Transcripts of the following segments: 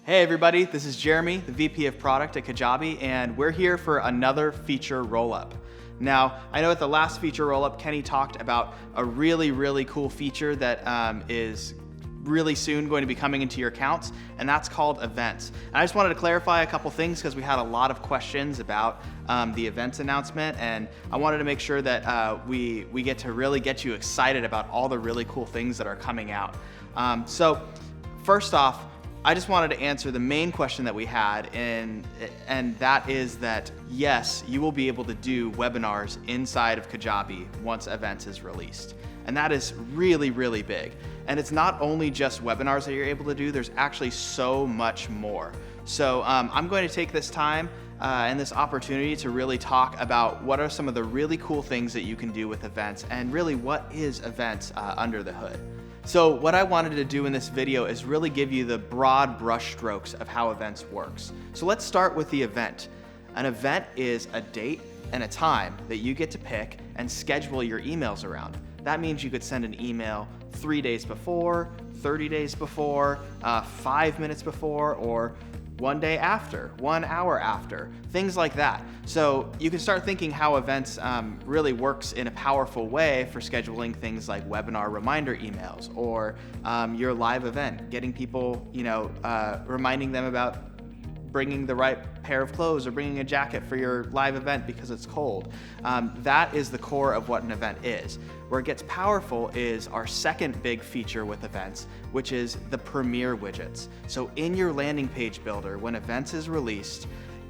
Hey everybody, this is Jeremy, the VP of Product at Kajabi, and we're here for another feature roll-up. Now, I know at the last feature roll-up, Kenny talked about a really cool feature that is really soon going to be coming into your accounts, and that's called events. And I just wanted to clarify a couple things because we had a lot of questions about the events announcement, and I wanted to make sure that we get to really get you excited about all the really cool things that are coming out. So first off, I just wanted to answer the main question that we had, and that is that yes, you will be able to do webinars inside of Kajabi once events is released. And that is really big. And it's not only just webinars that you're able to do, there's actually so much more. So I'm going to take this time and this opportunity to really talk about what are some of the really cool things that you can do with events, and really what is events under the hood. So what I wanted to do in this video is really give you the broad brush strokes of how events works. So let's start with the event. An event is a date and a time that you get to pick and schedule your emails around. That means you could send an email 3 days before, 30 days before, 5 minutes before, or 1 day after, 1 hour after, things like that. So you can start thinking how events really works in a powerful way for scheduling things like webinar reminder emails, or your live event, getting people, reminding them about bringing the right pair of clothes or bringing a jacket for your live event because it's cold. That is the core of what an event is. Where it gets powerful is our second big feature with events, which is the Premiere widgets. So in your landing page builder, when events is released,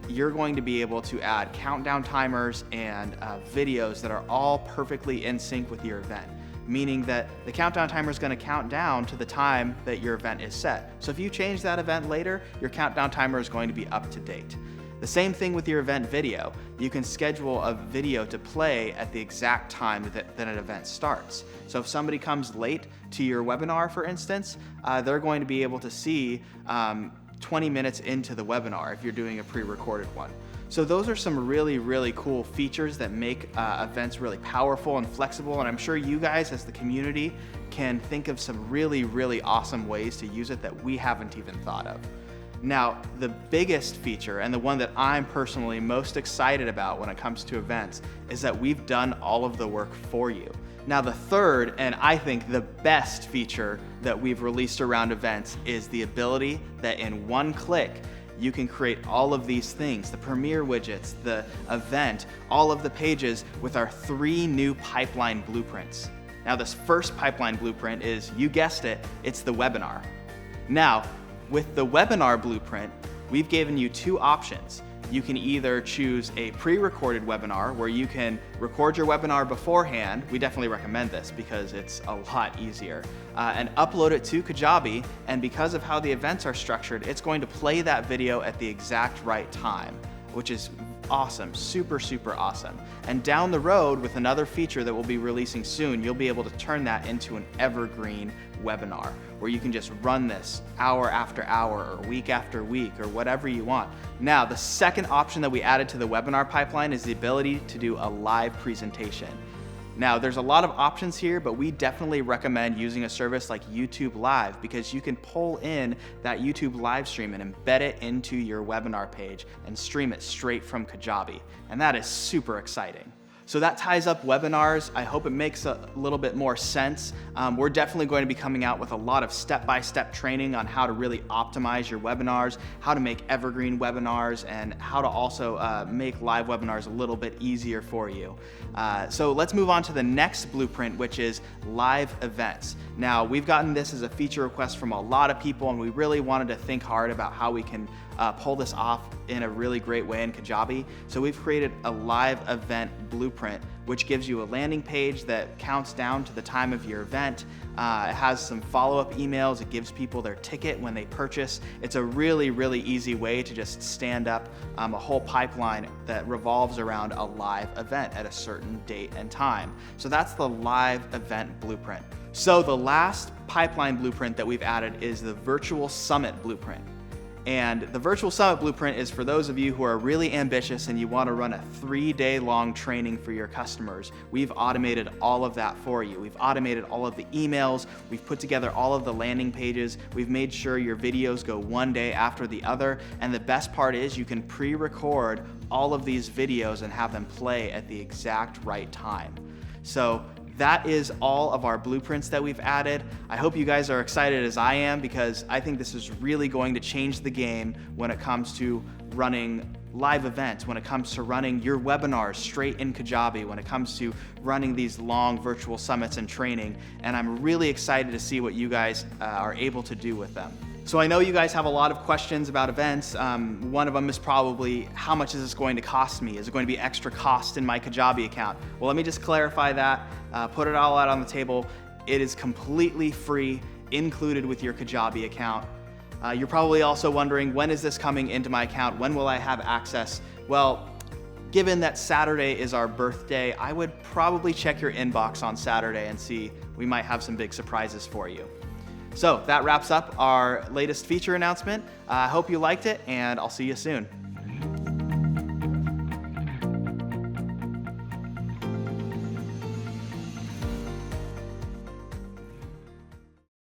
you're going to be able to add countdown timers and videos that are all perfectly in sync with your event, meaning that the countdown timer is going to count down to the time that your event is set. So if you change that event later, your countdown timer is going to be up to date. The same thing with your event video. You can schedule a video to play at the exact time that an event starts. So if somebody comes late to your webinar, for instance, they're going to be able to see 20 minutes into the webinar if you're doing a pre-recorded one. So those are some really cool features that make events really powerful and flexible, and I'm sure you guys as the community can think of some really awesome ways to use it that we haven't even thought of. Now, the biggest feature, and the one that I'm personally most excited about when it comes to events, is that we've done all of the work for you. Now, the third, and I think the best feature that we've released around events is the ability that in one click, you can create all of these things, the Premiere widgets, the event, all of the pages with our 3 new pipeline blueprints. Now, this first pipeline blueprint is, you guessed it, it's the webinar. Now, with the webinar blueprint, we've given you 2 options. You can either choose a pre-recorded webinar where you can record your webinar beforehand. We definitely recommend this because it's a lot easier, and upload it to Kajabi, and because of how the events are structured, it's going to play that video at the exact right time, which is awesome, super awesome. And down the road, with another feature that we'll be releasing soon, you'll be able to turn that into an evergreen webinar where you can just run this hour after hour or week after week or whatever you want. Now, the second option that we added to the webinar pipeline is the ability to do a live presentation. Now, there's a lot of options here, but we definitely recommend using a service like YouTube Live because you can pull in that YouTube live stream and embed it into your webinar page and stream it straight from Kajabi. And that is super exciting. So that ties up webinars. I hope it makes a little bit more sense. We're definitely going to be coming out with a lot of step-by-step training on how to really optimize your webinars, how to make evergreen webinars, and how to also make live webinars a little bit easier for you. So let's move on to the next blueprint, which is live events. Now, we've gotten this as a feature request from a lot of people, and we really wanted to think hard about how we can pull this off in a really great way in Kajabi. So we've created a live event blueprint, which gives you a landing page that counts down to the time of your event. It has some follow-up emails. It gives people their ticket when they purchase. It's a really easy way to just stand up a whole pipeline that revolves around a live event at a certain date and time. So that's the live event blueprint. So the last pipeline blueprint that we've added is the virtual summit blueprint. And the Virtual Summit Blueprint is for those of you who are really ambitious and you want to run a 3-day long training for your customers. We've automated all of that for you. We've automated all of the emails. We've put together all of the landing pages. We've made sure your videos go one day after the other. And the best part is you can pre-record all of these videos and have them play at the exact right time. So that is all of our blueprints that we've added. I hope you guys are excited as I am, because I think this is really going to change the game when it comes to running live events, when it comes to running your webinars straight in Kajabi, when it comes to running these long virtual summits and training. And I'm really excited to see what you guys are able to do with them. So I know you guys have a lot of questions about events. One of them is probably, how much is this going to cost me? Is it going to be extra cost in my Kajabi account? Well, let me just clarify that, put it all out on the table. It is completely free, included with your Kajabi account. You're probably also wondering, when is this coming into my account? When will I have access? Well, given that Saturday is our birthday, I would probably check your inbox on Saturday and see, we might have some big surprises for you. So that wraps up our latest feature announcement. I hope you liked it, and I'll see you soon.